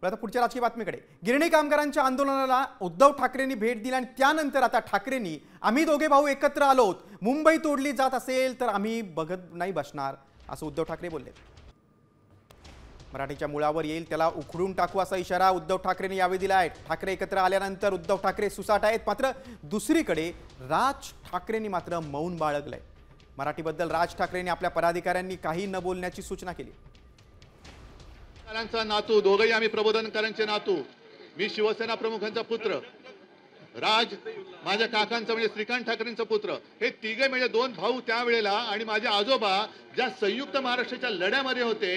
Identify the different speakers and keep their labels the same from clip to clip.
Speaker 1: आता पुढच्या राजकीय बातमीकडे. गिरणी कामगारांच्या आंदोलनाला उद्धव ठाकरेंनी भेट दिली आणि त्यानंतर आता ठाकरेंनी आम्ही दोघे भाऊ एकत्र आलोत, मुंबई तोडली जात असेल तर आम्ही बघत नाही बसणार असं उद्धव ठाकरे बोलले. मराठीच्या मुळावर येईल त्याला उखडून टाकू असा इशारा उद्धव ठाकरेंनी यावेळी दिला आहे. ठाकरे एकत्र आल्यानंतर उद्धव ठाकरे सुसाट आहेत. मात्र दुसरीकडे राज ठाकरेंनी मात्र मौन बाळगलंय. मराठीबद्दल राज ठाकरेंनी आपल्या पदाधिकाऱ्यांनी काही न बोलण्याची सूचना केली.
Speaker 2: नातू, दोघेही आम्ही प्रबोधनकारांचे नातू. मी शिवसेना प्रमुखांचा पुत्र, राज माझ्या काकांचा म्हणजे श्रीकांत ठाकरेंचा पुत्र. हे तिघे म्हणजे दोन भाऊ त्यावेळेला आणि माझे आजोबा ज्या संयुक्त महाराष्ट्राच्या लढ्यामध्ये होते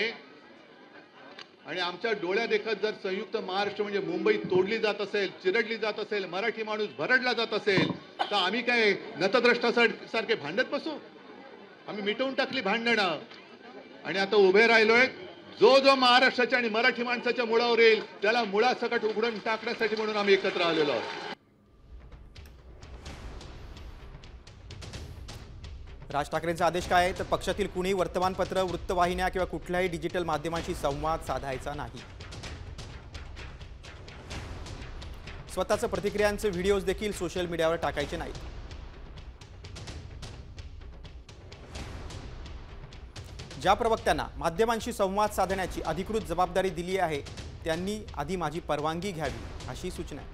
Speaker 2: आणि आमच्या डोळ्या देखत जर संयुक्त महाराष्ट्र म्हणजे मुंबई तोडली जात असेल, चिरडली जात असेल, मराठी माणूस भरडला जात असेल तर आम्ही काय नतद्रष्टासारखे भांडत बसू? आम्ही मिटवून टाकली भांडणं आणि आता उभे राहिलोय. जो महाराष्ट्राच्या आणि मराठी माणसाच्या मुळावर येईल त्याला मुळासकट उघडून टाकण्यासाठी म्हणून आम्ही एकत्र आलेलो आहोत.
Speaker 1: राज ठाकरेंचा आदेश काय आहे तर पक्षातील कुणी वर्तमानपत्र, वृत्तवाहिन्या किंवा कुठल्याही डिजिटल माध्यमांशी संवाद साधायचा नाही. स्वतःचे प्रतिक्रियांचे व्हिडिओज देखील सोशल मीडियावर टाकायचे नाहीत. ज्या प्रवक्त्यांना माध्यमांशी संवाद साधण्याची अधिकृत जबाबदारी दिली आहे त्यांनी आधी माझी परवानगी घ्यावी अशी सूचना आहे.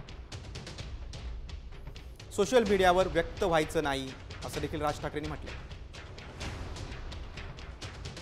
Speaker 1: सोशल मीडियावर व्यक्त व्हायचं नाही असं देखील राज ठाकरेंनी म्हटलं.